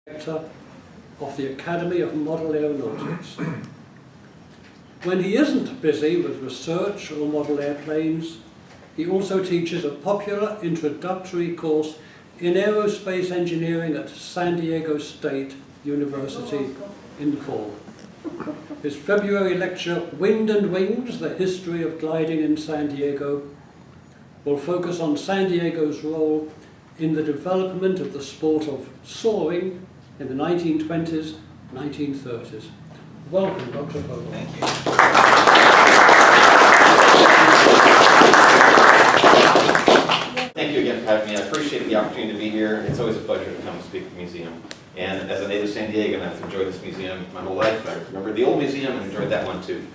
Director of the Academy of Model Aeronautics. When he isn't busy with research or model airplanes, he also teaches a popular introductory course in aerospace engineering at San Diego State University in the fall. His February lecture, Wind and Wings, The History of Gliding in San Diego, will focus on San Diego's role in the development of the sport of soaring in the 1920s, 1930s. Welcome, Dr. Vogel. Thank you. Thank you again for having me. I appreciate the opportunity to be here. It's always a pleasure to come and speak at the museum. And as a native San Diegan, I've enjoyed this museum my whole life. I remember the old museum and enjoyed that one too.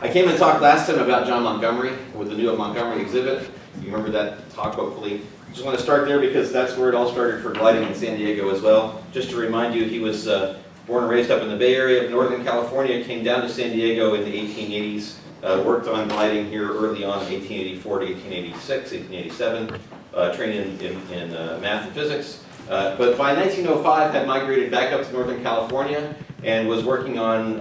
I came and talked last time about John Montgomery with the new Montgomery exhibit. You remember that talk, hopefully. I just want to start there because that's where it all started for gliding in San Diego as well. Just to remind you, he was born and raised up in the Bay Area of Northern California, came down to San Diego in the 1880s, worked on gliding here early on in 1884 to 1886, 1887, trained in math and physics. But by 1905 had migrated back up to Northern California and was working on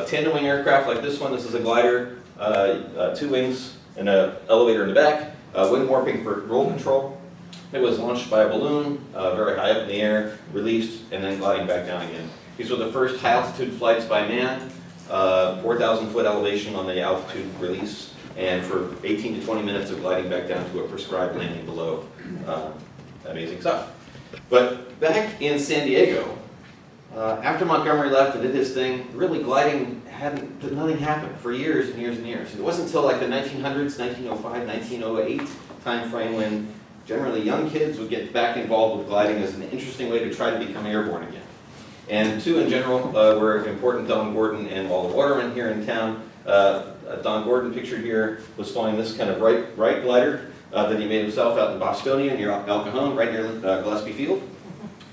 tandem wing aircraft like this one. This is a glider, 2 wings and an elevator in the back, wing warping for roll control. It was launched by a balloon very high up in the air, released, and then gliding back down again. These were the first high altitude flights by man, 4,000 foot elevation on the altitude release, and for 18 to 20 minutes of gliding back down to a prescribed landing below. Amazing stuff. But back in San Diego, after Montgomery left and did his thing, really gliding nothing happened for years and years and years. It wasn't until like the 1900s, 1905, 1908 time frame when generally young kids would get back involved with gliding as an interesting way to try to become airborne again. And two in general were important, Don Gordon and Walter Waterman here in town. Don Gordon, pictured here, was flying this kind of right glider that he made himself out in Bostonia near El Cajon, right near Gillespie Field,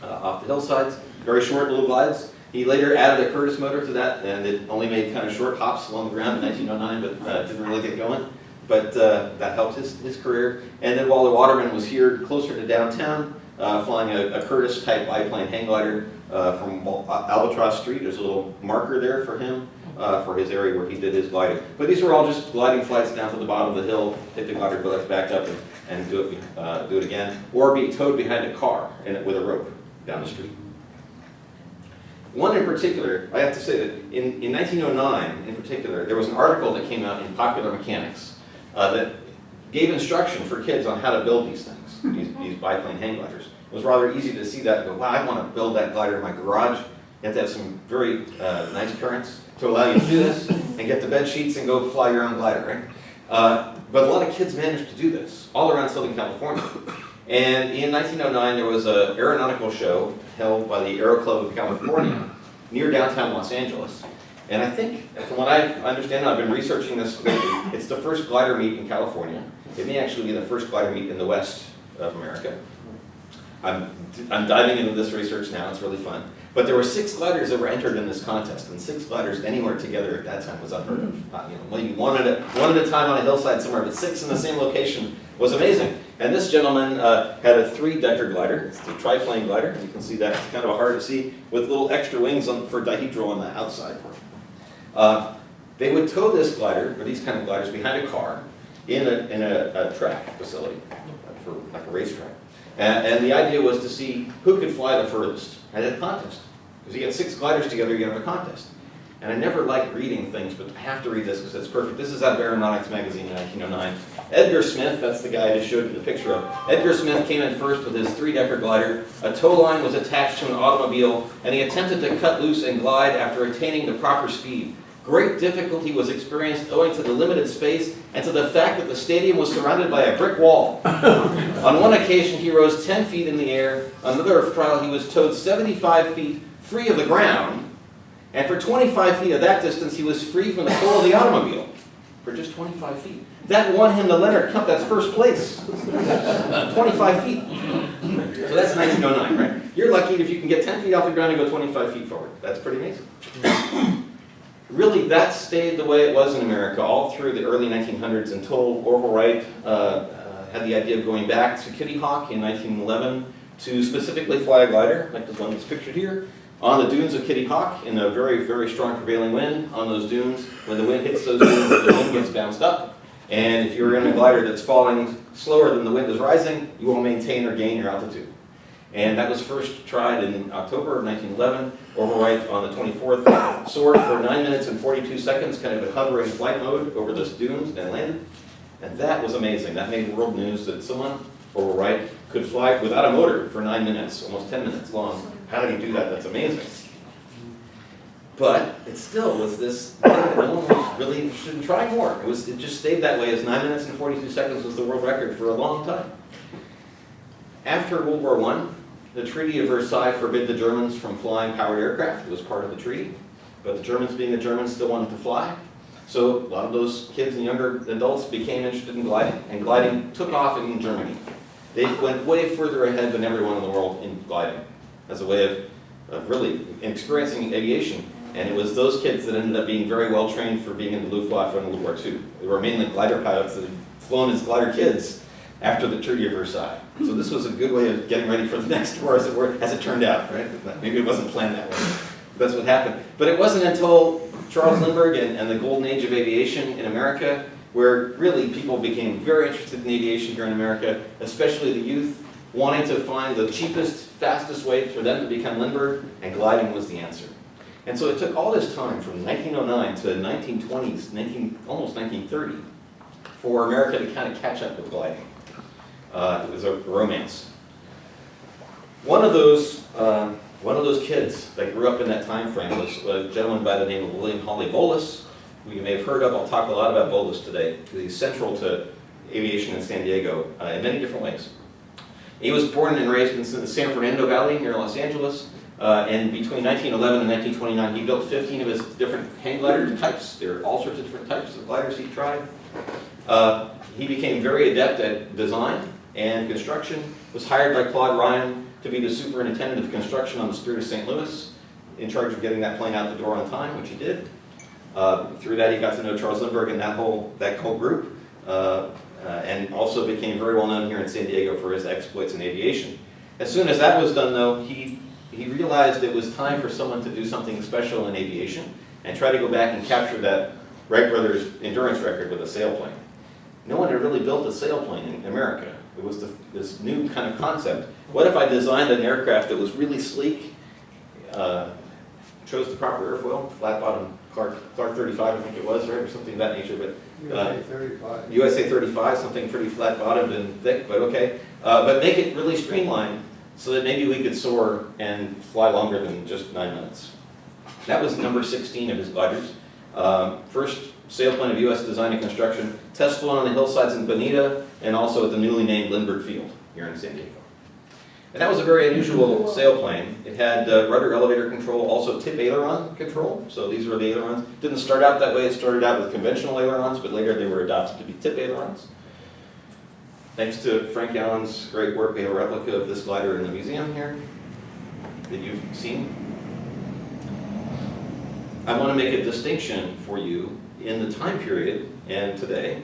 off the hillsides. Very short little glides. He later added a Curtiss motor to that, and it only made kind of short hops along the ground in 1909, but didn't really get going. But that helped his career. And then Walter Waterman was here closer to downtown, flying a Curtiss-type biplane hang glider from Albatross Street. There's a little marker there for him, for his area where he did his gliding. But these were all just gliding flights down to the bottom of the hill, take the glider back up and do it again, or be towed behind a car with a rope down the street. One in particular, I have to say that in 1909, in particular, there was an article that came out in Popular Mechanics that gave instruction for kids on how to build these things, these biplane hang gliders. It was rather easy to see that and go, wow, I want to build that glider in my garage. You have to have some very nice parents to allow you to do this and get the bed sheets and go fly your own glider, right? But a lot of kids managed to do this all around Southern California. And in 1909, there was an aeronautical show held by the Aero Club of California near downtown Los Angeles. And I think, from what I understand, I've been researching this lately, it's the first glider meet in California. It may actually be the first glider meet in the West of America. I'm diving into this research now, it's really fun. But there were 6 gliders that were entered in this contest, and 6 gliders anywhere together at that time was unheard of. Maybe one at a time on a hillside somewhere, but 6 in the same location was amazing. And this gentleman had a 3-decker glider. It's a triplane glider, as you can see that. It's kind of hard to see, with little extra wings for dihedral on the outside. They would tow this glider, or these kind of gliders, behind a car in a track facility, for like a racetrack. And the idea was to see who could fly the furthest at a contest. Because you get 6 gliders together, you have a contest. And I never like reading things, but I have to read this because it's perfect. This is out of Aeronautics magazine in 1909. Edgar Smith, that's the guy I just showed you the picture of. Edgar Smith came in first with his 3-decker glider. A tow line was attached to an automobile, and he attempted to cut loose and glide after attaining the proper speed. Great difficulty was experienced owing to the limited space and to the fact that the stadium was surrounded by a brick wall. On one occasion, he rose 10 feet in the air. On another trial, he was towed 75 feet free of the ground. And for 25 feet of that distance, he was free from the pole of the automobile. For just 25 feet. That won him the Leonard Cup. That's first place. 25 feet. So that's 1909, right? You're lucky if you can get 10 feet off the ground and go 25 feet forward. That's pretty amazing. Really, that stayed the way it was in America all through the early 1900s until Orville Wright had the idea of going back to Kitty Hawk in 1911 to specifically fly a glider, like the one that's pictured here, on the dunes of Kitty Hawk in a very, very strong prevailing wind on those dunes. When the wind hits those dunes, the wind gets bounced up. And if you're in a glider that's falling slower than the wind is rising, you will maintain or gain your altitude. And that was first tried in October of 1911, overwrite on the 24th, soared for 9 minutes and 42 seconds, kind of a hovering flight mode over those dunes, and landed. And that was amazing. That made world news that someone, overwrite, could fly without a motor for 9 minutes, almost 10 minutes long. How did he do that? That's amazing. But it still was this thing that no one was really interested in trying more. It just stayed that way, as 9 minutes and 42 seconds was the world record for a long time. After World War I, the Treaty of Versailles forbid the Germans from flying powered aircraft. It was part of the treaty. But the Germans, being the Germans, still wanted to fly. So a lot of those kids and younger adults became interested in gliding, and gliding took off in Germany. They went way further ahead than everyone in the world in gliding as a way of really experiencing aviation. And it was those kids that ended up being very well trained for being in the Luftwaffe in World War II. They were mainly glider pilots that had flown as glider kids after the Treaty of Versailles. So this was a good way of getting ready for the next war, as it turned out, right? Maybe it wasn't planned that way. That's what happened. But it wasn't until Charles Lindbergh and the golden age of aviation in America where really people became very interested in aviation here in America, especially the youth, wanting to find the cheapest, fastest way for them to become Lindbergh, and gliding was the answer. And so it took all this time, from 1909 to 1920s, almost 1930, for America to kind of catch up with gliding. It was a romance. One of those kids that grew up in that time frame was a gentleman by the name of William Hawley Bolus, who you may have heard of. I'll talk a lot about Bolus today. He's central to aviation in San Diego in many different ways. He was born and raised in the San Fernando Valley near Los Angeles. And between 1911 and 1929, he built 15 of his different hang glider types. There are all sorts of different types of gliders he tried. He became very adept at design and construction, was hired by Claude Ryan to be the superintendent of construction on the Spirit of St. Louis, in charge of getting that plane out the door on time, which he did. Through that, he got to know Charles Lindbergh and that whole group, and also became very well known here in San Diego for his exploits in aviation. As soon as that was done, though, he realized it was time for someone to do something special in aviation and try to go back and capture that Wright Brothers endurance record with a sailplane. No one had really built a sailplane in America. It was this new kind of concept. What if I designed an aircraft that was really sleek, chose the proper airfoil, flat bottom Clark 35, I think it was, right, or something of that nature, but USA 35. USA 35, something pretty flat bottomed and thick, but okay. But make it really streamlined so that maybe we could soar and fly longer than just 9 minutes. That was number 16 of his gliders. First sailplane of U.S. design and construction, test flown on the hillsides in Bonita and also at the newly named Lindbergh Field here in San Diego. And that was a very unusual sailplane. It had rudder elevator control, also tip aileron control. So these were the ailerons. Didn't start out that way. It started out with conventional ailerons, but later they were adopted to be tip ailerons. Thanks to Frank Allen's great work, we have a replica of this glider in the museum here that you've seen. I want to make a distinction for you in the time period and today.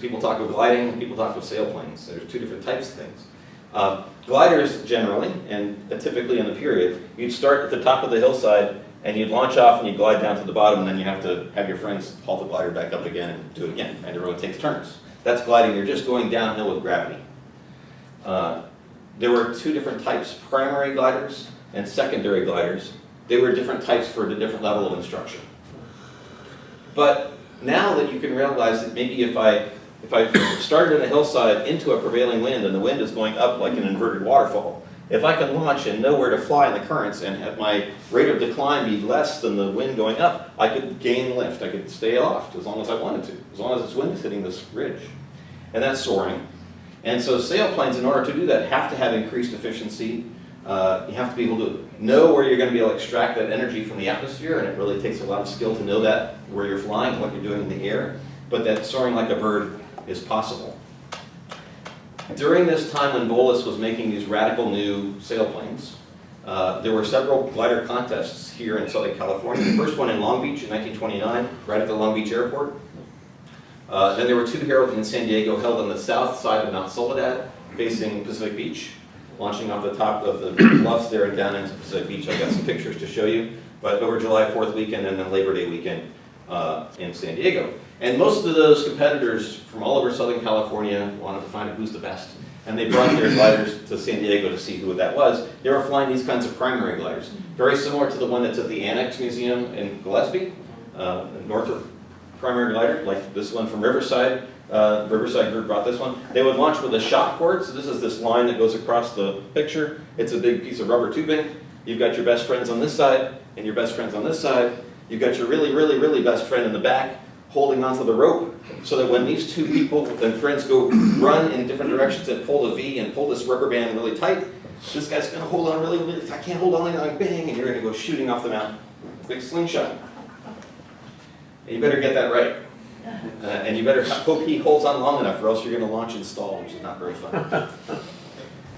People talk of gliding and people talk of sailplanes. There's two different types of things. Gliders generally, and typically in the period, you'd start at the top of the hillside and you'd launch off and you'd glide down to the bottom, and then you have to have your friends haul the glider back up again and do it again, and everyone takes turns. That's gliding. You're just going downhill with gravity. There were two different types, primary gliders and secondary gliders. They were different types for the different level of instruction. But now that you can realize that maybe if I started in a hillside into a prevailing wind and the wind is going up like an inverted waterfall, if I can launch and know where to fly in the currents and have my rate of decline be less than the wind going up, I could gain lift. I could stay aloft as long as I wanted to, as long as this wind is hitting this ridge. And that's soaring. And so sailplanes, in order to do that, have to have increased efficiency. You have to be able to know where you're going to be able to extract that energy from the atmosphere, and it really takes a lot of skill to know that, where you're flying, what you're doing in the air, but that soaring like a bird is possible. During this time when Bolus was making these radical new sailplanes, there were several glider contests here in Southern California. The first one in Long Beach in 1929, right at the Long Beach airport. Then there were two here in San Diego held on the south side of Mount Soledad, facing Pacific Beach. launching off the top of the bluffs there and down into Pacific Beach. I've got some pictures to show you, but over July 4th weekend and then Labor Day weekend in San Diego. And most of those competitors from all over Southern California wanted to find out who's the best. And they brought their gliders to San Diego to see who that was. They were flying these kinds of primary gliders, very similar to the one that's at the Annex Museum in Gillespie, Northrop primary glider, like this one from Riverside. Riverside group brought this one. They would launch with a shot cord, so this is this line that goes across the picture. It's a big piece of rubber tubing. You've got your best friends on this side, and your best friends on this side. You've got your really, really, really best friend in the back, holding onto the rope, so that when these two people and friends go run in different directions and pull the V and pull this rubber band really tight, this guy's gonna hold on really, really, I can't hold on, like bang, and you're gonna go shooting off the mountain. Big slingshot. And you better get that right. And you better hope he holds on long enough, or else you're gonna launch and stall, which is not very fun.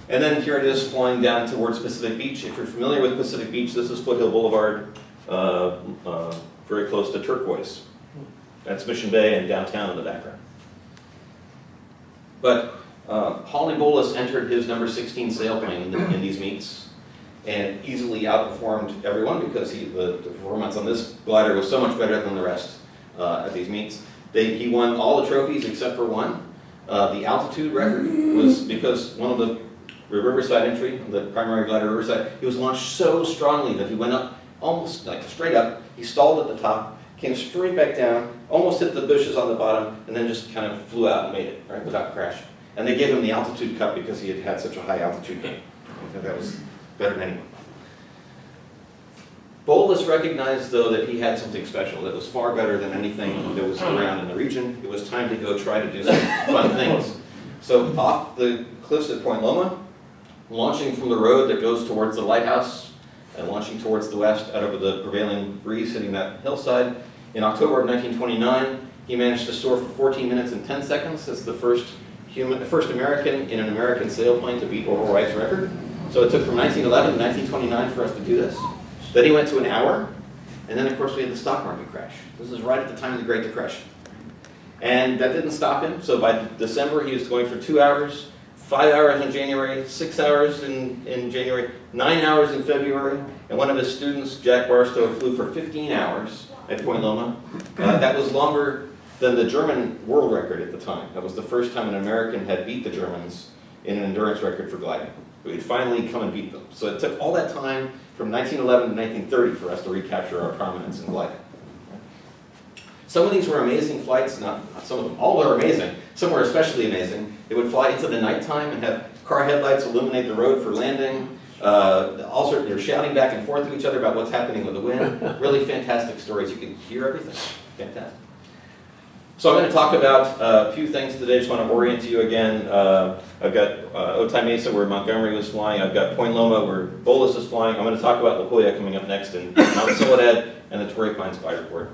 And then here it is flying down towards Pacific Beach. If you're familiar with Pacific Beach, this is Foothill Boulevard, very close to Turquoise. That's Mission Bay and downtown in the background. But Holly Bolus entered his number 16 sailplane in these meets and easily outperformed everyone because the performance on this glider was so much better than the rest at these meets. He won all the trophies except for one. The altitude record was because one of the Riverside entry, the primary glider Riverside, he was launched so strongly that he went up almost like straight up. He stalled at the top, came straight back down, almost hit the bushes on the bottom, and then just kind of flew out and made it, right, without crashing. And they gave him the altitude cut because he had had such a high altitude gain. I think that was better than anyone. Bolus recognized, though, that he had something special that was far better than anything that was around in the region. It was time to go try to do some fun things. So off the cliffs at Point Loma, launching from the road that goes towards the lighthouse, and launching towards the west out over the prevailing breeze hitting that hillside. In October of 1929, he managed to soar for 14 minutes and 10 seconds as the first American in an American sailplane to beat Orville Wright's record. So it took from 1911 to 1929 for us to do this. Then he went to an hour, and then of course we had the stock market crash. This is right at the time of the Great Depression. And that didn't stop him, so by December he was going for 2 hours, 5 hours in January, 6 hours in January, 9 hours in February, and one of his students, Jack Barstow, flew for 15 hours at Point Loma. That was longer than the German world record at the time. That was the first time an American had beat the Germans in an endurance record for gliding. We had finally come and beat them. So it took all that time from 1911 to 1930 for us to recapture our prominence in gliding. Some of these were amazing flights, not some of them, all were amazing. Some were especially amazing. They would fly into the nighttime and have car headlights illuminate the road for landing. Also, they're shouting back and forth to each other about what's happening with the wind. Really fantastic stories. You can hear everything. Fantastic. So I'm going to talk about a few things today. I just want to orient you again. I've got Otay Mesa, where Montgomery was flying. I've got Point Loma, where Bolus is flying. I'm going to talk about La Jolla coming up next, and Mount Soledad and the Torrey Pines Glider Port.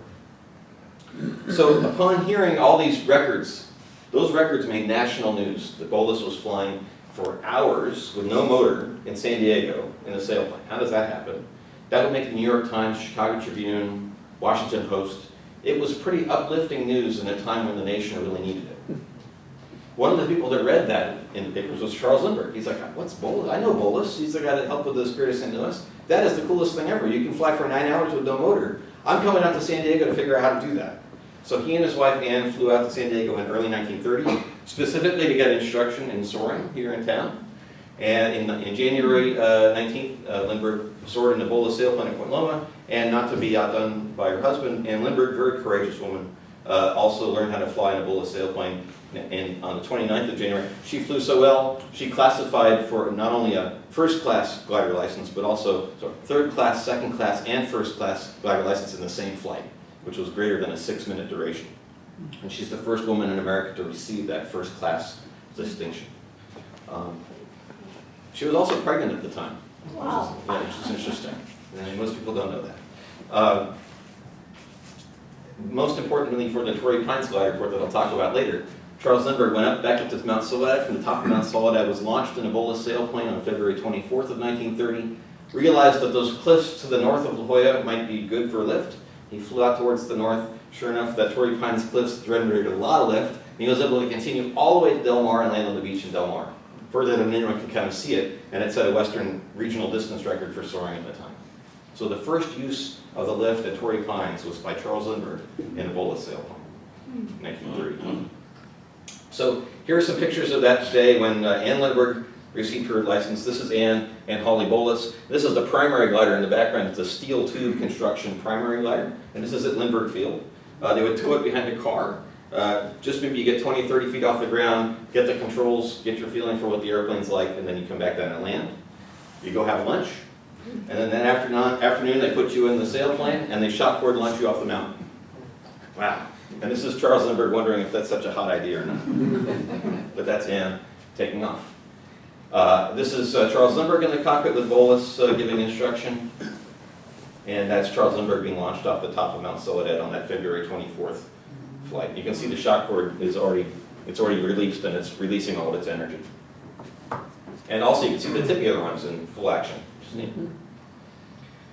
So upon hearing all these records, those records made national news that Bolus was flying for hours with no motor in San Diego in a sailplane. How does that happen? That would make the New York Times, Chicago Tribune, Washington Post. It was pretty uplifting news in a time when the nation really needed it. One of the people that read that in the papers was Charles Lindbergh. He's like, what's Bolus? I know Bolus. He's the guy that helped with the Spirit of St. Louis. That is the coolest thing ever. You can fly for 9 hours with no motor. I'm coming out to San Diego to figure out how to do that. So he and his wife Anne flew out to San Diego in early 1930, specifically to get instruction in soaring here in town. And in January 19th, Lindbergh soared in the Bolus sailplane at Point Loma, and not to be outdone by her husband, Anne Lindbergh, very courageous woman, also learned how to fly in a Bolus sailplane. And on the 29th of January, she flew so well, she classified for not only a first-class glider license, but also third-class, second-class, and first-class glider license in the same flight, which was greater than a 6-minute duration. And she's the first woman in America to receive that first-class distinction. She was also pregnant at the time. Wow. Which is interesting. And most people don't know that. Most importantly for the Torrey Pines Glider Port that I'll talk about later, Charles Lindbergh went up to Mount Soledad. From the top of Mount Soledad, was launched in a Bolus sailplane on February 24th of 1930. Realized that those cliffs to the north of La Jolla might be good for lift. He flew out towards the north. Sure enough, that Torrey Pines cliffs generated a lot of lift. And he was able to continue all the way to Del Mar and land on the beach in Del Mar. further than anyone could kind of see it, and it set a Western regional distance record for soaring at the time. So the first use of the lift at Torrey Pines was by Charles Lindbergh in a Bolus sailplane, 1930. So here are some pictures of that day when Ann Lindbergh received her license. This is Ann and Holly Bolus. This is the primary glider in the background. It's a steel tube construction primary glider, and this is at Lindbergh Field. They would tow it behind a car. Just maybe you get 20, 30 feet off the ground, get the controls, get your feeling for what the airplane's like, and then you come back down and land. You go have lunch, and then that afternoon they put you in the sailplane, and they shot cord launch you off the mountain. Wow. And this is Charles Lindbergh wondering if that's such a hot idea or not. But that's Ann taking off. This is Charles Lindbergh in the cockpit with Bolus giving instruction. And that's Charles Lindbergh being launched off the top of Mount Soledad on that February 24th flight. You can see the shock cord is already released, and it's releasing all of its energy. And also you can see the tip ailerons in full action, which is neat.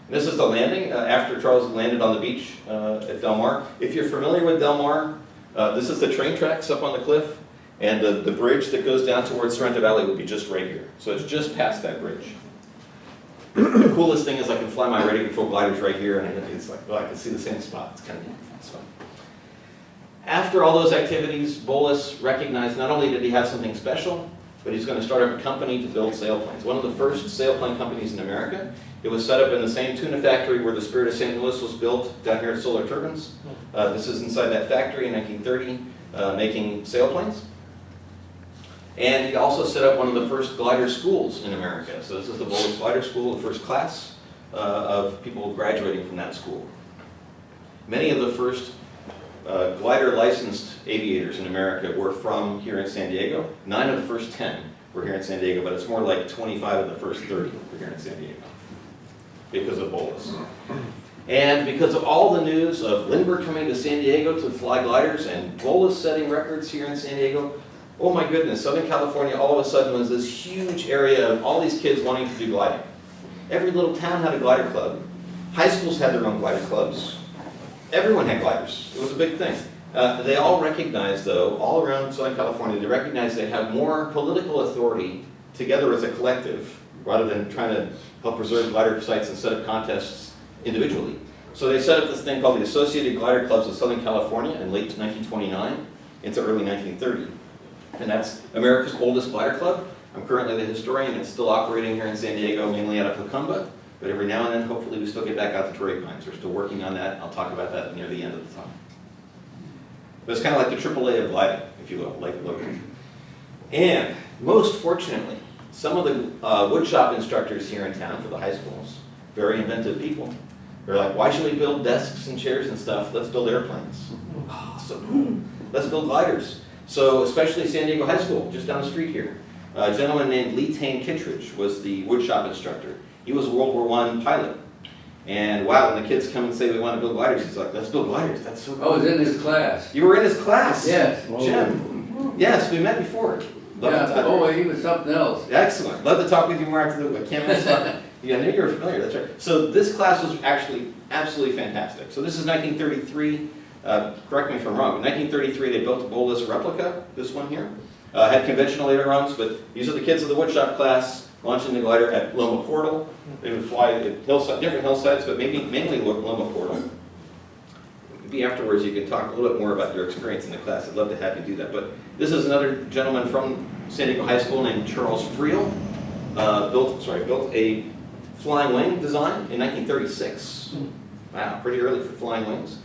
This is the landing after Charles landed on the beach at Del Mar. If you're familiar with Del Mar, this is the train tracks up on the cliff, and the bridge that goes down towards Sorrento Valley would be just right here. So it's just past that bridge. The coolest thing is I can fly my ready control gliders right here, and it's like, well, I can see the same spot. It's kind of neat. It's fun. After all those activities, Bolus recognized not only did he have something special, but he's going to start up a company to build sailplanes. One of the first sailplane companies in America. It was set up in the same tuna factory where the Spirit of St. Louis was built down here at Solar Turbines. This is inside that factory in 1930, making sailplanes. And he also set up one of the first glider schools in America. So this is the Bolus Glider School, the first class of people graduating from that school. Many of the first glider licensed aviators in America were from here in San Diego. 9 of the first 10 were here in San Diego, but it's more like 25 of the first 30 were here in San Diego because of Bolus. And because of all the news of Lindbergh coming to San Diego to fly gliders and Bolus setting records here in San Diego, oh my goodness, Southern California all of a sudden was this huge area of all these kids wanting to do gliding. Every little town had a glider club. High schools had their own glider clubs. Everyone had gliders. It was a big thing. They all recognized, though, all around Southern California, they recognized they have more political authority together as a collective rather than trying to help preserve glider sites and set up contests individually. So they set up this thing called the Associated Glider Clubs of Southern California in late 1929 into early 1930. And that's America's oldest glider club. I'm currently the historian. It's still operating here in San Diego, mainly out of Jocumba. But every now and then, hopefully, we still get back out to Torrey Pines. We're still working on that. I'll talk about that near the end of the talk. But it's kind of like the AAA of gliding, if you will, like Logan. And most fortunately, some of the woodshop instructors here in town for the high schools, very inventive people, they're like, why should we build desks and chairs and stuff? Let's build airplanes. Oh, so cool. Let's build gliders. So especially San Diego High School, just down the street here. A gentleman named Lee Tane Kittredge was the woodshop instructor. He was a World War I pilot. And wow, when the kids come and say we want to build gliders, he's like, let's build gliders. That's so cool. I was in his class. You were in his class? Yes. Jim. Yes, we met before. Oh, he was something else. Excellent. Love to talk with you more after the camera stuff. Yeah, I knew you were familiar. That's right. So this class was actually absolutely fantastic. So this is 1933. Correct me if I'm wrong. In 1933, they built a Bolus replica, this one here. Had conventional ailerons, but these are the kids of the woodshop class launching the glider at Loma Portal. They would fly at different hillsides, but mainly Loma Portal. Maybe afterwards you can talk a little bit more about your experience in the class. I'd love to have you do that. But this is another gentleman from San Diego High School named Charles Friel. Built a flying wing design in 1936. Wow, pretty early for flying wings.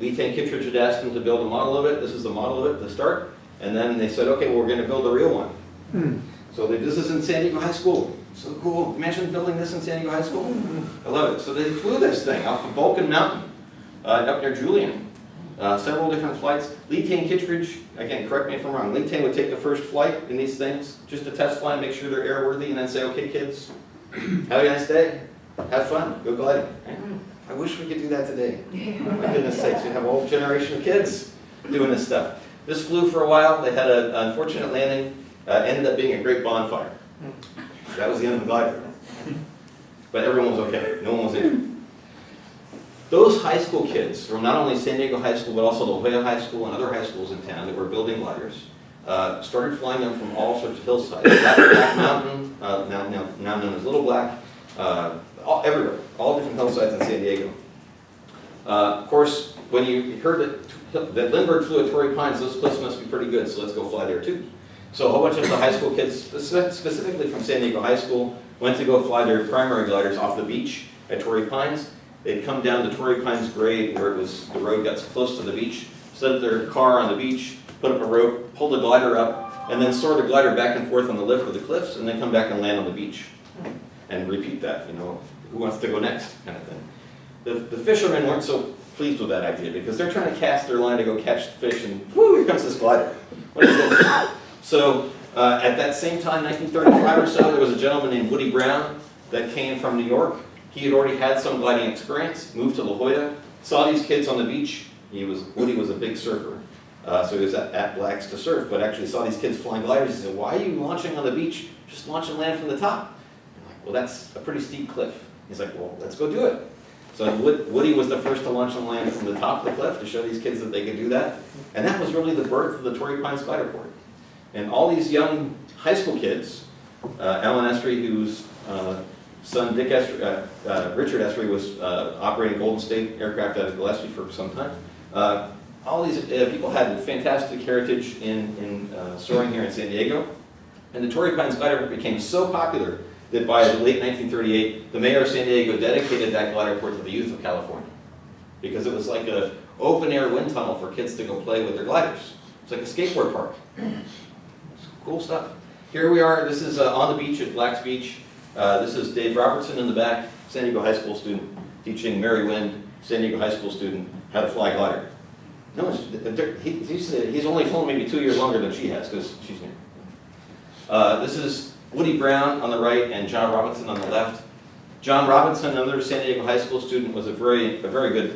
Lee Tane Kittredge had asked him to build a model of it. This is the model of it to start. And then they said, okay, well, we're going to build a real one. So this is in San Diego High School. So cool. Imagine building this in San Diego High School. I love it. So they flew this thing off of Vulcan Mountain up near Julian. Several different flights. Lee Tane Kittredge, again, correct me if I'm wrong, Lee Tane would take the first flight in these things, just to test fly and make sure they're airworthy, and then say, okay, kids, have a nice day. Have fun. Go gliding. I wish we could do that today. My goodness sakes, we have a whole generation of kids doing this stuff. This flew for a while. They had an unfortunate landing. Ended up being a great bonfire. That was the end of the glider. But everyone was okay. No one was injured. Those high school kids from not only San Diego High School, but also La Jolla High School and other high schools in town that were building gliders, started flying them from all sorts of hillsides. Black Mountain, now known as Little Black, everywhere, all different hillsides in San Diego. Of course, when you heard that Lindbergh flew at Torrey Pines, those cliffs must be pretty good, so let's go fly there too. So a whole bunch of the high school kids, specifically from San Diego High School, went to go fly their primary gliders off the beach at Torrey Pines. They'd come down to Torrey Pines grade where the road got close to the beach, set up their car on the beach, put up a rope, pull the glider up, and then soar the glider back and forth on the lift of the cliffs, and then come back and land on the beach. And repeat that, you know, who wants to go next, kind of thing. The fishermen weren't so pleased with that idea because they're trying to cast their line to go catch the fish, and whoo, here comes this glider. What is this? So at that same time, 1935 or so, there was a gentleman named Woody Brown that came from New York. He had already had some gliding experience, moved to La Jolla, saw these kids on the beach. Woody was a big surfer, so he was at Black's to surf, but actually saw these kids flying gliders. He said, "Why are you launching on the beach? Just launch and land from the top." I'm like, "Well, that's a pretty steep cliff." He's like, "Well, let's go do it." So Woody was the first to launch and land from the top of the cliff to show these kids that they could do that. And that was really the birth of the Torrey Pines Glider Port. And all these young high school kids, Alan Estrie, whose son Richard Estrie was operating Golden State aircraft out of Gillespie for some time. All these people had fantastic heritage in soaring here in San Diego. And the Torrey Pines Glider Port became so popular that by the late 1938, the mayor of San Diego dedicated that glider port to the youth of California. Because it was like an open-air wind tunnel for kids to go play with their gliders. It's like a skateboard park. It's cool stuff. Here we are. This is on the beach at Black's Beach. This is Dave Robertson in the back, San Diego High School student, teaching Mary Wynn, San Diego High School student, how to fly glider. No, he's only flown maybe 2 years longer than she has because she's new. This is Woody Brown on the right and John Robinson on the left. John Robinson, another San Diego High School student, was a very good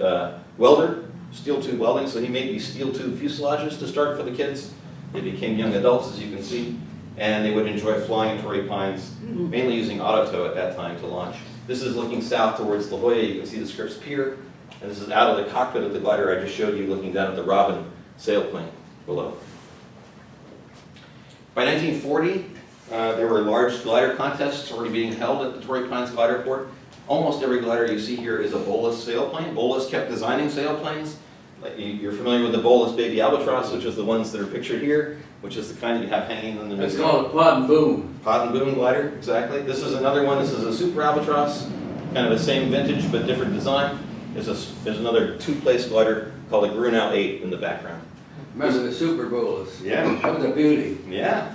welder, steel tube welding, so he made these steel tube fuselages to start for the kids. They became young adults, as you can see, and they would enjoy flying in Torrey Pines, mainly using auto tow at that time to launch. This is looking south towards La Jolla. You can see the Scripps Pier, and this is out of the cockpit of the glider I just showed you, looking down at the Robin sailplane below. By 1940, there were large glider contests already being held at the Torrey Pines Glider Port. Almost every glider you see here is a Bolus sailplane. Bolus kept designing sailplanes. You're familiar with the Bolus Baby Albatross, which is the ones that are pictured here, which is the kind that you have hanging in the museum. It's called a pod and boom. Pod and boom glider, exactly. This is another one. This is a Super Albatross, kind of the same vintage but different design. There's another two-place glider called a Grunau 8 in the background. Remember the Super Bolus? Yeah. That was a beauty. Yeah.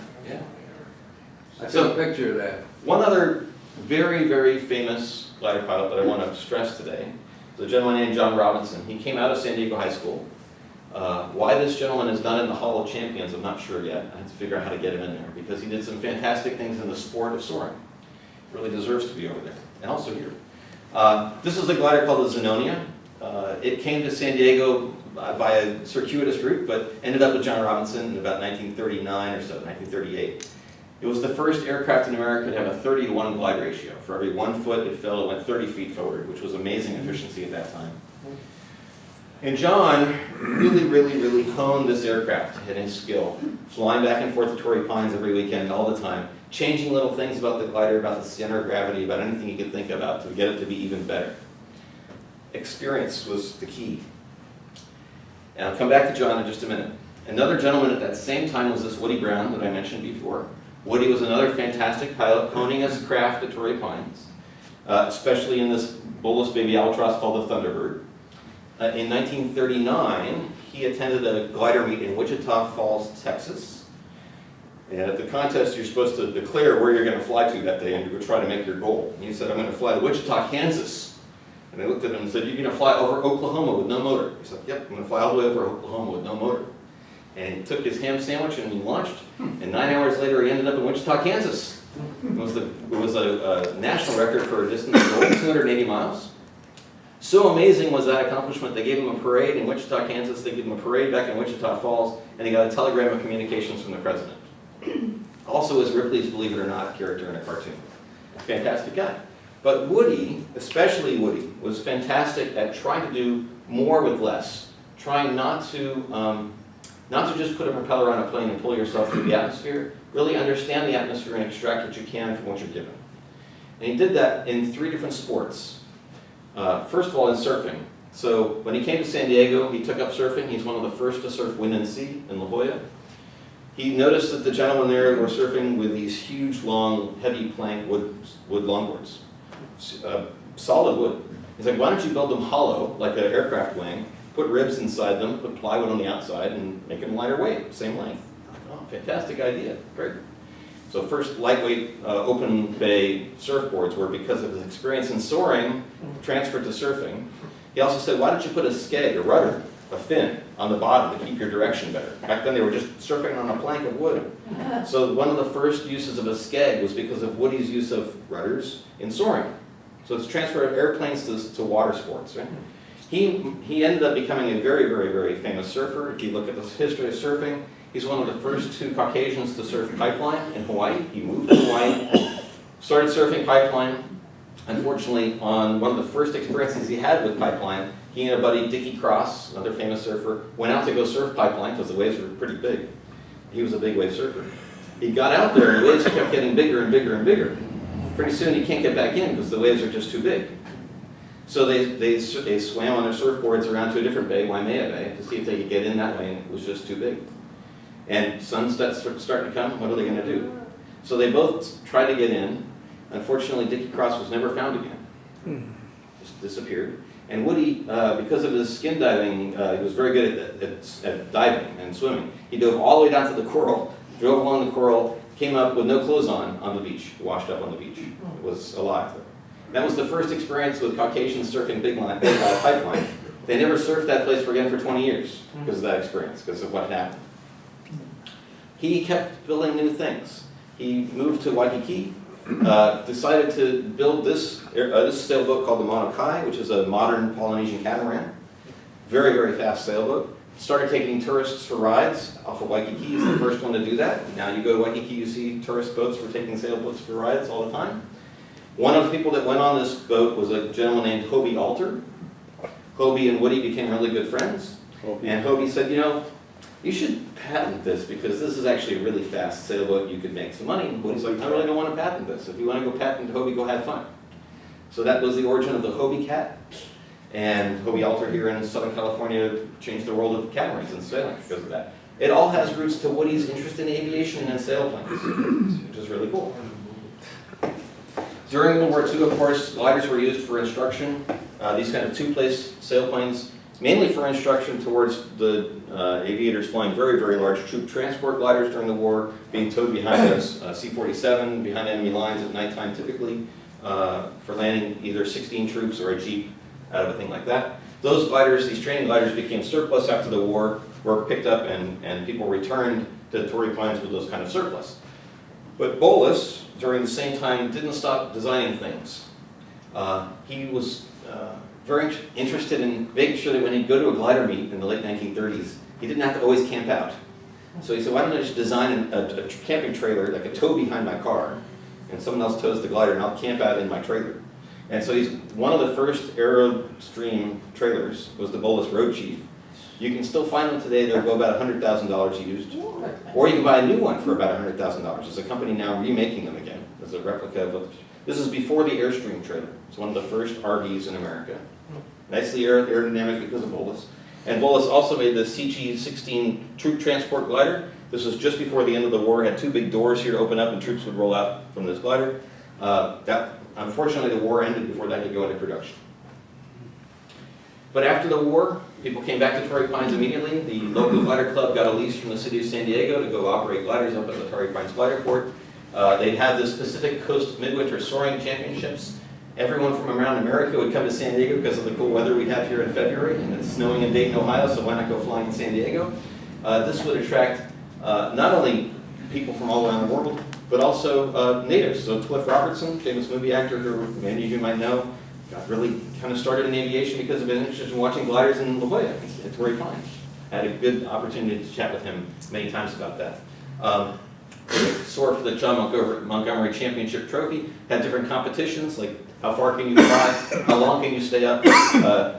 I saw a picture of that. One other very, very famous glider pilot that I want to stress today is a gentleman named John Robinson. He came out of San Diego High School. Why this gentleman is not in the Hall of Champions, I'm not sure yet. I have to figure out how to get him in there because he did some fantastic things in the sport of soaring. Really deserves to be over there, and also here. This is a glider called the Zenonia. It came to San Diego by a circuitous route, but ended up with John Robinson in about 1939 or so, 1938. It was the first aircraft in America to have a 30-to-1 glide ratio. For every 1 foot it fell, it went 30 feet forward, which was amazing efficiency at that time. And John really honed this aircraft and his skill, flying back and forth to Torrey Pines every weekend, all the time, changing little things about the glider, about the center of gravity, about anything you could think about to get it to be even better. Experience was the key. And I'll come back to John in just a minute. Another gentleman at that same time was this Woody Brown that I mentioned before. Woody was another fantastic pilot, honing his craft at Torrey Pines, especially in this Bolus Baby Albatross called the Thunderbird. In 1939, he attended a glider meet in Wichita Falls, Texas. And at the contest, you're supposed to declare where you're going to fly to that day and you would try to make your goal. And he said, "I'm going to fly to Wichita, Kansas." And they looked at him and said, "You're going to fly over Oklahoma with no motor." He said, "Yep, I'm going to fly all the way over Oklahoma with no motor." And he took his ham sandwich and he launched. And 9 hours later, he ended up in Wichita, Kansas. It was a national record for a distance of 280 miles. So amazing was that accomplishment, they gave him a parade in Wichita, Kansas. They gave him a parade back in Wichita Falls, and he got a telegram of communications from the president. Also is Ripley's Believe It or Not character in a cartoon. Fantastic guy. But Woody, especially Woody, was fantastic at trying to do more with less. Trying not to not to just put a propeller on a plane and pull yourself through the atmosphere, really understand the atmosphere and extract what you can from what you're given. And he did that in 3 different sports. First of all, in surfing. So when he came to San Diego, he took up surfing. He's one of the first to surf Wind and Sea in La Jolla. He noticed that the gentlemen there were surfing with these huge, long, heavy plank wood longboards. Solid wood. He's like, why don't you build them hollow, like an aircraft wing, put ribs inside them, put plywood on the outside, and make them lighter weight, same length. Oh, fantastic idea. Great. So first lightweight open bay surfboards were, because of his experience in soaring, transferred to surfing. He also said, why don't you put a skeg, a rudder, a fin on the bottom to keep your direction better? Back then they were just surfing on a plank of wood. So one of the first uses of a skeg was because of Woody's use of rudders in soaring. So it's transfer of airplanes to water sports, right? He ended up becoming a very, very, very famous surfer. If you look at the history of surfing, he's one of the first 2 Caucasians to surf pipeline in Hawaii. He moved to Hawaii, started surfing pipeline. Unfortunately, on one of the first experiences he had with pipeline, he and a buddy, Dickie Cross, another famous surfer, went out to go surf pipeline because the waves were pretty big. He was a big wave surfer. He got out there and the waves kept getting bigger and bigger and bigger. Pretty soon he can't get back in because the waves are just too big. So they swam on their surfboards around to a different bay, Waimea Bay, to see if they could get in that way, and it was just too big. And sunsets starting to come, what are they going to do? So they both tried to get in. Unfortunately, Dickie Cross was never found again. Just disappeared. And Woody, because of his skin diving, he was very good at diving and swimming. He dove all the way down to the coral, drove along the coral, came up with no clothes on the beach, washed up on the beach. It was alive there. That was the first experience with Caucasians surfing big pipeline. They never surfed that place again for 20 years because of that experience, because of what happened. He kept building new things. He moved to Waikiki, decided to build this sailboat called the Mauna Kai, which is a modern Polynesian catamaran. Very, very fast sailboat. Started taking tourists for rides off of Waikiki. He's the first one to do that. Now you go to Waikiki, you see tourist boats for taking sailboats for rides all the time. One of the people that went on this boat was a gentleman named Hobie Alter. Hobie and Woody became really good friends. And Hobie said, you know, you should patent this because this is actually a really fast sailboat. You could make some money. And Woody's like, I really don't want to patent this. If you want to go patent Hobie, go have fun. So that was the origin of the Hobie cat. And Hobie Alter here in Southern California changed the world of catamarans and sailing because of that. It all has roots to Woody's interest in aviation and sailplanes, which is really cool. During World War II, of course, gliders were used for instruction. These kind of 2-place sailplanes, mainly for instruction towards the aviators flying very, very large troop transport gliders during the war, being towed behind a C-47, behind enemy lines at nighttime typically, for landing either 16 troops or a jeep out of a thing like that. Those gliders, these training gliders, became surplus after the war, were picked up and people returned to Torrey Pines with those kind of surplus. But Bolus, during the same time, didn't stop designing things. He was very interested in making sure that when he'd go to a glider meet in the late 1930s, he didn't have to always camp out. So he said, why don't I just design a camping trailer, like a tow behind my car, and someone else tows the glider, and I'll camp out in my trailer. And so he's one of the first Aerostream trailers was the Bolus Road Chief. You can still find them today. They'll go about $100,000 used. Or you can buy a new one for about $100,000. There's a company now remaking them again. There's a replica of it. This is before the Airstream trailer. It's one of the first RVs in America. Nicely aerodynamic because of Bolus. And Bolus also made the CG-16 troop transport glider. This was just before the end of the war. It had 2 big doors here to open up and troops would roll out from this glider. Unfortunately, the war ended before that could go into production. But after the war, people came back to Torrey Pines immediately. The local glider club got a lease from the city of San Diego to go operate gliders up at the Torrey Pines Glider Port. They'd have the Pacific Coast Midwinter Soaring Championships. Everyone from around America would come to San Diego because of the cool weather we have here in February, and it's snowing in Dayton, Ohio, so why not go flying in San Diego? This would attract not only people from all around the world, but also natives. So Cliff Robertson, famous movie actor who many of you might know, got really kind of started in aviation because of his interest in watching gliders in La Jolla at Torrey Pines. I had a good opportunity to chat with him many times about that. Soar for the John Montgomery Championship Trophy, had different competitions like how far can you fly, how long can you stay up,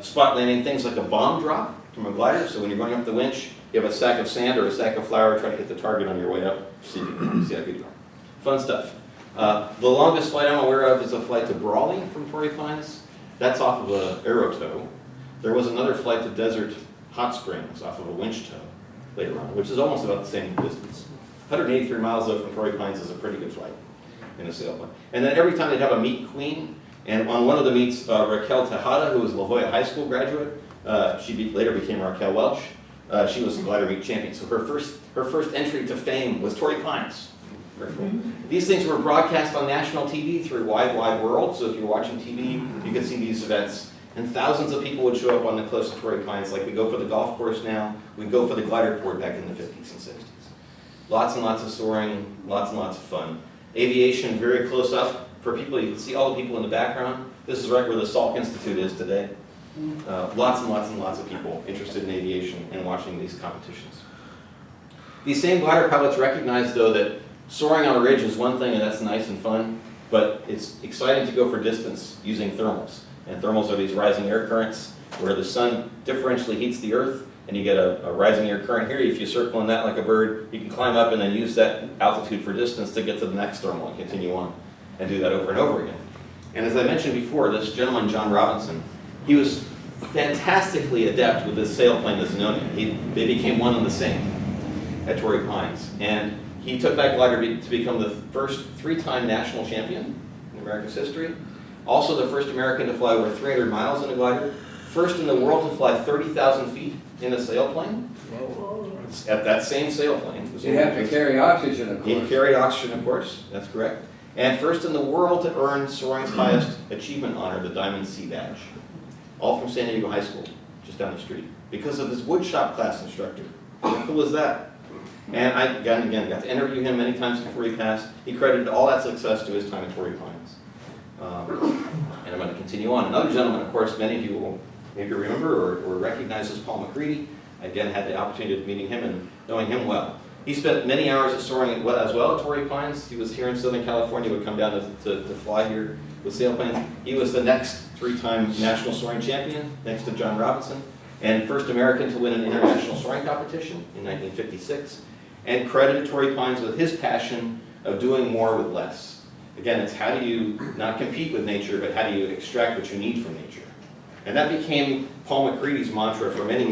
spot landing, things like a bomb drop from a glider. So when you're going up the winch, You have a sack of sand or a sack of flour, try to hit the target on your way up, see how good you are. Fun stuff. The longest flight I'm aware of is a flight to Brawley from Torrey Pines. That's off of a aerotow. There was another flight to Desert Hot Springs off of a winch tow later on, which is almost about the same distance. 183 miles though from Torrey Pines is a pretty good flight in a sailplane. And then every time they'd have a meet queen, and on one of the meets, Raquel Tejada, who was a La Jolla High School graduate, later became Raquel Welch. She was the glider meet champion. So her first entry to fame was Torrey Pines. Very cool. These things were broadcast on national TV through wide world. So if you're watching TV, you could see these events. And thousands of people would show up on the cliffs of Torrey Pines. Like we go for the golf course now, we go for the glider port back in the 50s and 60s. Lots and lots of soaring, lots and lots of fun. Aviation very close up for people. You can see all the people in the background. This is right where the Salk Institute is today. Lots and lots of people interested in aviation and watching these competitions. These same glider pilots recognize, though, that soaring on a ridge is one thing and that's nice and fun, but it's exciting to go for distance using thermals. And thermals are these rising air currents where the sun differentially heats the earth and you get a rising air current here. If you circle in that like a bird, you can climb up and then use that altitude for distance to get to the next thermal and continue on and do that over and over again. And as I mentioned before, this gentleman, John Robinson, he was fantastically adept with this sailplane, the Zenonia. They became one and the same at Torrey Pines. And he took that glider to become the first 3-time national champion in America's history. Also the first American to fly over 300 miles in a glider. First in the world to fly 30,000 feet in a sailplane. At that same sailplane. You have to carry oxygen, of course. He carried oxygen, of course. That's correct. And first in the world to earn soaring's highest achievement honor, the Diamond C Badge. All from San Diego High School, just down the street, because of his woodshop class instructor. How cool is that? And I, again, got to interview him many times before he passed. He credited all that success to his time at Torrey Pines. And I'm going to continue on. Another gentleman, of course, many of you will maybe remember or recognize as Paul McCready. I again had the opportunity of meeting him and knowing him well. He spent many hours at soaring as well at Torrey Pines. He was here in Southern California, would come down to fly here with sailplanes. He was the next 3-time national soaring champion, next to John Robinson, and first American to win an international soaring competition in 1956, and credited Torrey Pines with his passion of doing more with less. Again, it's how do you not compete with nature, but how do you extract what you need from nature? And that became Paul McCready's mantra for many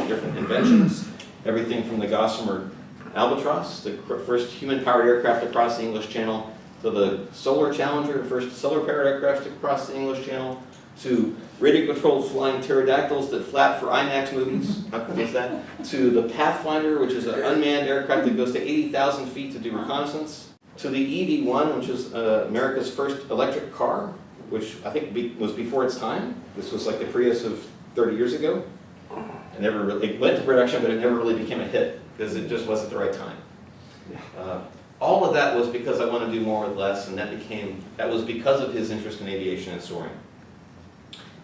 different inventions. Everything from the Gossamer Albatross, the first human-powered aircraft to cross the English Channel, to the Solar Challenger, the first solar-powered aircraft to cross the English Channel, to radio-controlled flying pterodactyls that flap for IMAX movies. How cool is that? To the Pathfinder, which is an unmanned aircraft that goes to 80,000 feet to do reconnaissance. To the EV-1, which is America's first electric car, which I think was before its time. This was like the Prius of 30 years ago. It went to production, but it never really became a hit because it just wasn't the right time. All of that was because I want to do more with less, and that was because of his interest in aviation and soaring.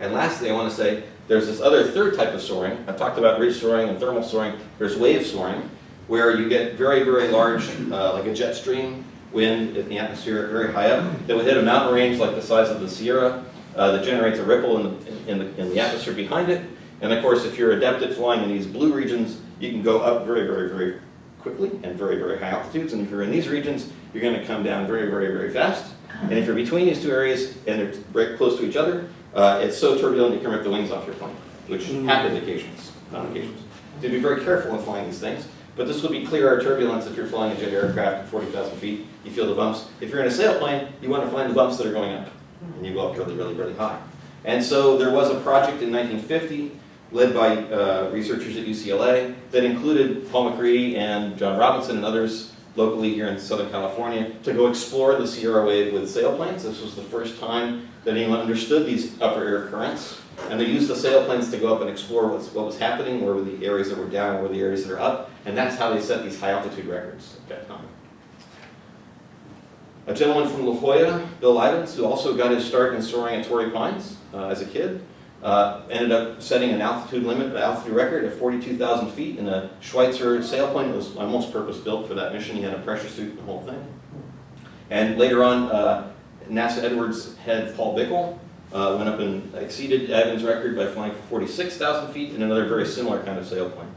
And lastly, I want to say there's this other third type of soaring. I've talked about ridge soaring and thermal soaring. There's wave soaring, where you get very large, like a jet stream wind in the atmosphere very high up that would hit a mountain range like the size of the Sierra that generates a ripple in the atmosphere behind it. And of course, if you're adept at flying in these blue regions, you can go up very quickly and very high altitudes. And if you're in these regions, you're going to come down very fast. And if you're between these two areas and they're very close to each other, it's so turbulent you can rip the wings off your plane, which happens on occasions. So be very careful in flying these things. But this will be clear air turbulence if you're flying a jet aircraft at 40,000 feet. You feel the bumps. If you're in a sailplane, you want to find the bumps that are going up. And you go up really high. And so there was a project in 1950 led by researchers at UCLA that included Paul McCready and John Robinson and others locally here in Southern California to go explore the Sierra Wave with sailplanes. This was the first time that anyone understood these upper air currents. And they used the sailplanes to go up and explore what was happening, where were the areas that were down, where were the areas that are up, and that's how they set these high altitude records at that time. A gentleman from La Jolla, Bill Ivins, who also got his start in soaring at Torrey Pines as a kid, ended up setting an altitude record at 42,000 feet in a Schweitzer sailplane. It was almost purpose-built for that mission. He had a pressure suit and the whole thing. And later on, NASA Edwards head Paul Bickle went up and exceeded Ivins' record by flying for 46,000 feet in another very similar kind of sailplane.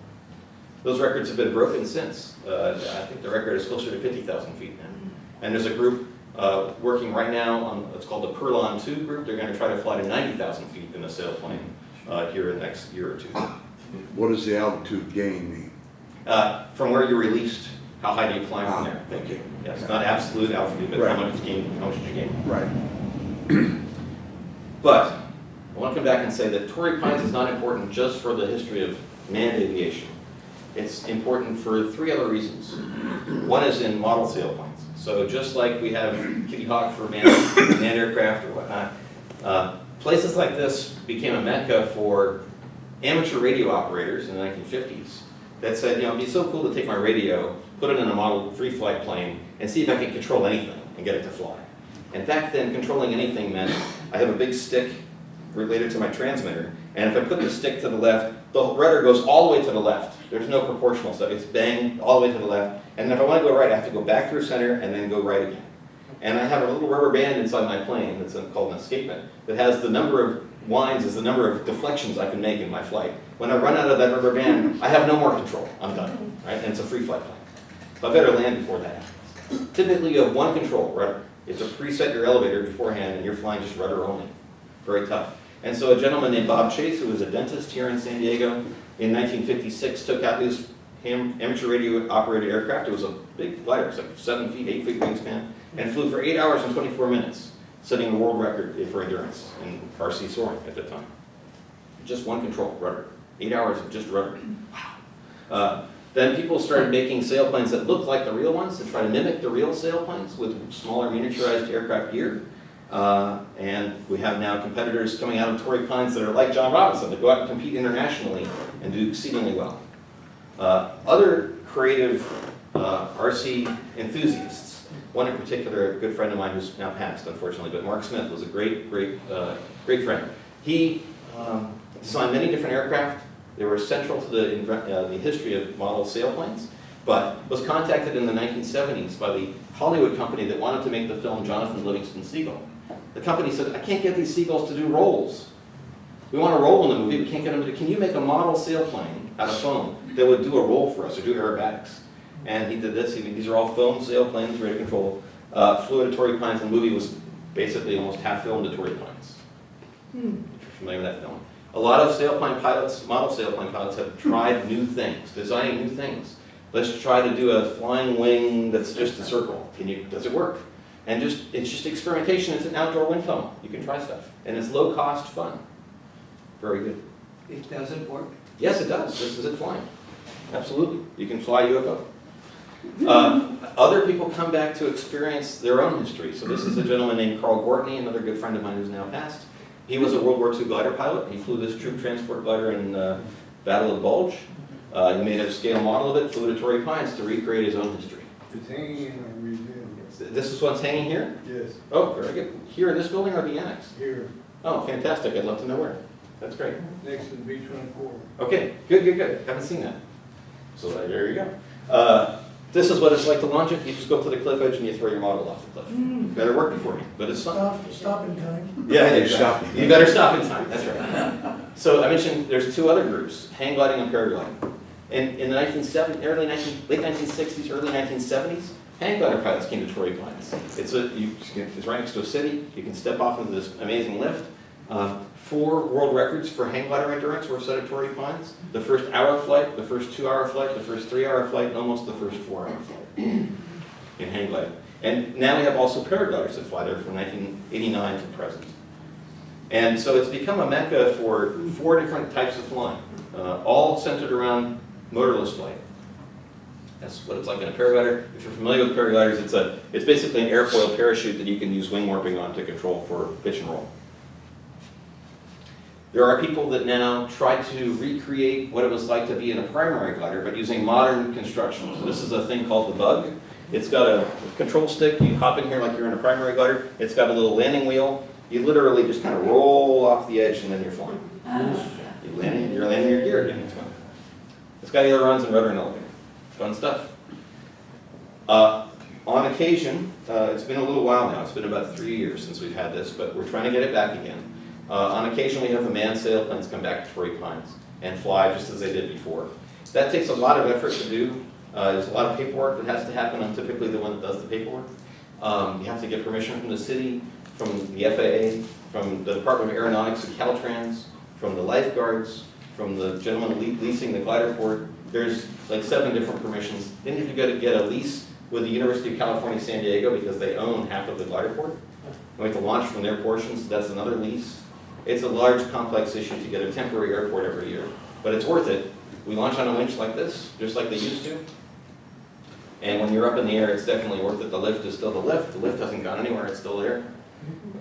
Those records have been broken since. I think the record is closer to 50,000 feet now. And there's a group working right now on what's called the Perlon 2 group. They're going to try to fly to 90,000 feet in a sailplane here in the next year or two. What does the altitude gain mean? From where you're released, how high do you climb from there? Thank you. Yes, not absolute altitude, but Right. how much did you gain? Right. But I want to come back and say that Torrey Pines is not important just for the history of manned aviation. It's important for three other reasons. One is in model sailplanes. So just like we have Kitty Hawk for manned aircraft or whatnot, places like this became a mecca for amateur radio operators in the 1950s that said, you know, it'd be so cool to take my radio, put it in a model free flight plane, and see if I can control anything and get it to fly. And back then, controlling anything meant I have a big stick related to my transmitter, and if I put the stick to the left, the rudder goes all the way to the left. There's no proportional stuff. It's bang all the way to the left. And if I want to go right, I have to go back through center and then go right again. And I have a little rubber band inside my plane that's called an escapement that has the number of winds is the number of deflections I can make in my flight. When I run out of that rubber band, I have no more control. I'm done, right? And it's a free flight plane. So I better land before that happens. Typically, you have one control, rudder. It's to preset your elevator beforehand, and you're flying just rudder only. Very tough. And so a gentleman named Bob Chase, who was a dentist here in San Diego, in 1956 took out his amateur radio operated aircraft. It was a big glider, it was like 7 feet, 8 feet wingspan, and flew for 8 hours and 24 minutes, setting the world record for endurance in RC soaring at the time. Just one control, rudder. 8 hours of just rudder. Wow. Then people started making sailplanes that looked like the real ones to try to mimic the real sailplanes with smaller miniaturized aircraft gear. And we have now competitors coming out of Torrey Pines that are like John Robinson, that go out and compete internationally and do exceedingly well. Other creative RC enthusiasts, one in particular, a good friend of mine who's now passed, unfortunately, but Mark Smith was a great friend. He designed many different aircraft. They were central to the history of model sailplanes, but was contacted in the 1970s by the Hollywood company that wanted to make the film Jonathan Livingston Seagull. The company said, I can't get these seagulls to do rolls. We want to roll in the movie, we can't get them to do, can you make a model sailplane out of foam that would do a roll for us or do aerobatics? And he did this, these are all foam sailplanes, ready to control. Flew to Torrey Pines, and the movie was basically almost half filmed at Torrey Pines. If you're familiar with that film. A lot of sailplane pilots, model sailplane pilots, have tried new things, designing new things. Let's try to do a flying wing that's just a circle. Does it work? And it's just experimentation. It's an outdoor wind tunnel. You can try stuff. And it's low cost fun. Very good. It doesn't work? Yes, it does. This is it flying. Absolutely. You can fly UFO. Other people come back to experience their own history. So this is a gentleman named Carl Gortney, another good friend of mine who's now passed. He was a World War II glider pilot. He flew this troop transport glider in Battle of the Bulge. He made a scale model of it, flew to Torrey Pines to recreate his own history. It's hanging in our museum. This is what's hanging here? Yes, Oh, very good. Here in this building or the annex? here, Oh, fantastic. I'd love to know where. That's great. next to the B-24. Okay, good. Haven't seen that. So there you go. This is what it's like to launch it. You just go up to the cliff edge and you throw your model off the cliff. Better work before you, but it's fun. Stop in time. Yeah, Stop. you better stop in time. That's right. So I mentioned there's two other groups, hang gliding and paragliding. In the late 1960s, early 1970s, hang glider pilots came to Torrey Pines. It's right next to a city. You can step off into this amazing lift. 4 world records for hang glider endurance were set at Torrey Pines. The first hour flight, the first 2-hour flight, the first 3-hour flight, and almost the first 4-hour flight in hang gliding. And now we have also paragliders that fly there from 1989 to present. And so it's become a mecca for 4 different types of flying, all centered around motorless flight. That's what it's like in a paraglider. If you're familiar with paragliders, it's basically an airfoil parachute that you can use wing warping on to control for pitch and roll. There are people that now try to recreate what it was like to be in a primary glider, but using modern construction. So this is a thing called the Bug. It's got a control stick. You hop in here like you're in a primary glider. It's got a little landing wheel. You literally just kind of roll off the edge and then you're flying. You're landing your gear again. It's fun. It's got ailerons and rudder and elevator. Fun stuff. On occasion, it's been a little while now. It's been about 3 years since we've had this, but we're trying to get it back again. On occasion, we have the manned sailplanes come back to Torrey Pines and fly just as they did before. That takes a lot of effort to do. There's a lot of paperwork that has to happen. I'm typically the one that does the paperwork. You have to get permission from the city, from the FAA, from the Department of Aeronautics and Caltrans, from the lifeguards, from the gentleman leasing the glider port. There's like 7 different permissions. Then you got to get a lease with the University of California, San Diego, because they own half of the glider port. We have to launch from their portions. That's another lease. It's a large, complex issue to get a temporary airport every year, but it's worth it. We launch on a winch like this, just like they used to. And when you're up in the air, it's definitely worth it. The lift is still the lift. The lift hasn't gone anywhere. It's still there.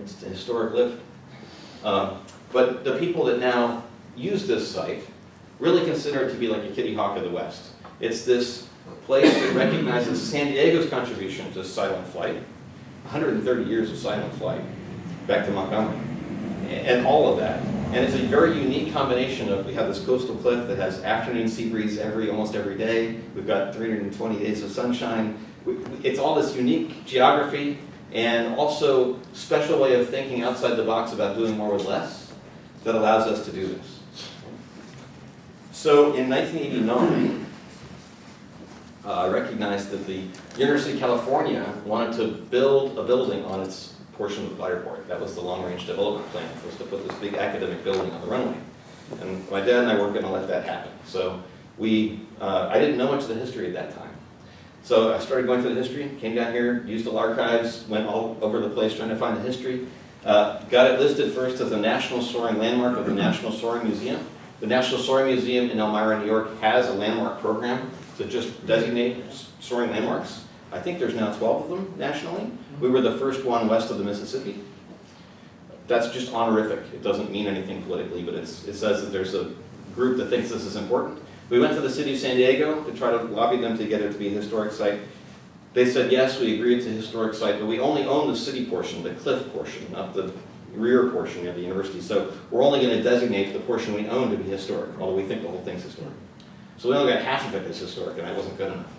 It's a historic lift. But the people that now use this site really consider it to be like a Kitty Hawk of the West. It's this place that recognizes San Diego's contribution to silent flight, 130 years of silent flight, back to Montgomery, and all of that. And it's a very unique combination of, we have this coastal cliff that has afternoon sea breeze almost every day. We've got 320 days of sunshine. It's all this unique geography and also special way of thinking outside the box about doing more with less that allows us to do this. So in 1989, I recognized that the University of California wanted to build a building on its portion of the glider port. That was the long-range development plan, was to put this big academic building on the runway. And my dad and I weren't going to let that happen. So I didn't know much of the history at that time. So I started going through the history, came down here, used all archives, went all over the place trying to find the history. Got it listed first as a National Soaring Landmark of the National Soaring Museum. The National Soaring Museum in Elmira, New York has a landmark program to just designate soaring landmarks. I think there's now 12 of them nationally. We were the first one west of the Mississippi. That's just honorific. It doesn't mean anything politically, but it says that there's a group that thinks this is important. We went to the city of San Diego to try to lobby them to get it to be a historic site. They said, yes, we agree it's a historic site, but we only own the city portion, the cliff portion, not the rear portion of the university. So we're only going to designate the portion we own to be historic, although we think the whole thing's historic. So we only got half of it as historic, and that wasn't good enough.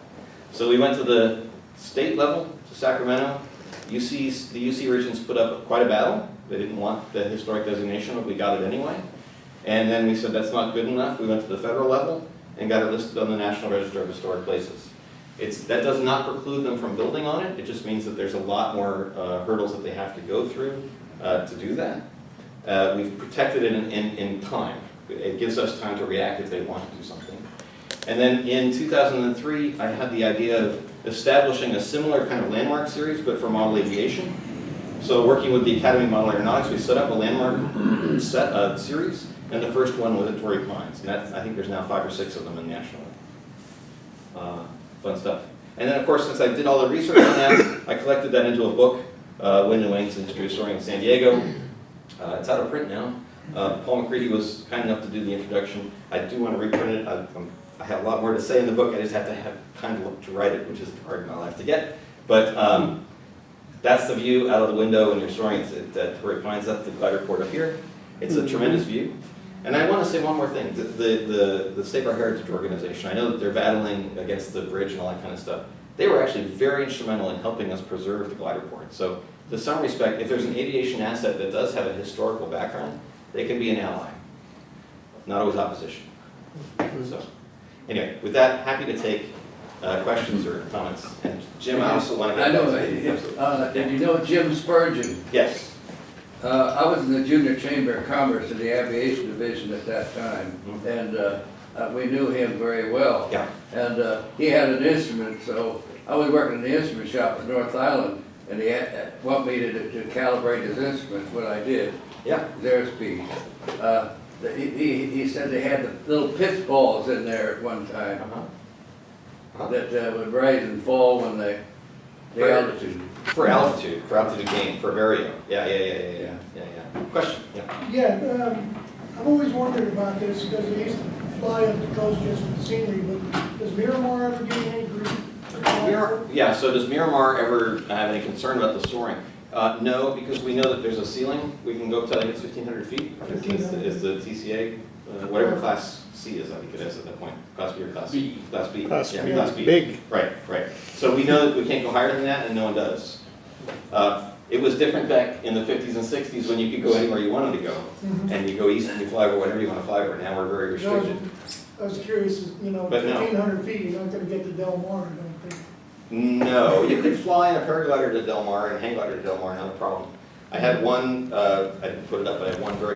So we went to the state level, to Sacramento. The UC Regents put up quite a battle. They didn't want the historic designation, but we got it anyway. And then we said that's not good enough. We went to the federal level and got it listed on the National Register of Historic Places. That does not preclude them from building on it. It just means that there's a lot more hurdles that they have to go through to do that. We've protected it in time. It gives us time to react if they want to do something. And then in 2003, I had the idea of establishing a similar kind of landmark series, but for model aviation. So working with the Academy of Model Aeronautics, we set up a landmark series, and the first one was at Torrey Pines. And I think there's now 5 or 6 of them in national. Fun stuff. And then, of course, since I did all the research on that, I collected that into a book, Wind and Wings, The History of Soaring in San Diego. It's out of print now. Paul McCready was kind enough to do the introduction. I do want to reprint it. I have a lot more to say in the book. I just have to have time to write it, which is hard in my life to get. But that's the view out of the window when you're soaring at Torrey Pines. That's the glider port up here. It's a tremendous view. And I want to say one more thing. The State Park Heritage Organization, I know that they're battling against the bridge and all that kind of stuff. They were actually very instrumental in helping us preserve the glider port. So to some respect, if there's an aviation asset that does have a historical background, they can be an ally, not always opposition. So anyway, with that, happy to take questions or comments. And Jim, I also want to get... I know, did you know Jim Spurgeon? Yes. I was in the Junior Chamber of Commerce in the Aviation Division at that time, and we knew him very well. Yeah. And he had an instrument, so I was working in the instrument shop at North Island, and he wanted me to calibrate his instruments, what I did. Yeah. Their speed. He said they had the little pitch balls in there at one time that would rise and fall when the altitude. For altitude gain, for vario. Yeah. Question? Yeah. Yeah, I've always wondered about this because I used to fly up the coast just for the scenery, but does Miramar ever get any grief? Yeah, so does Miramar ever have any concern about the soaring? No, because we know that there's a ceiling. We can go up to, I think it's 1,500 feet. Is the TCA, whatever class C is, I think it is at that point. Class B or class B? Class B. Class yeah, B. Class B. Big. Right. So we know that we can't go higher than that, and no one does. It was different back in the 50s and 60s when you could go anywhere you wanted to go. And you go east and you fly over whatever you want to fly over. Now we're very restricted. I was curious, you know, But no. 1,500 feet, you're not gonna get to Del Mar, I don't think. No, you could fly in a paraglider to Del Mar and hang glider to Del Mar, not a problem. I had one, I didn't put it up, but I had one very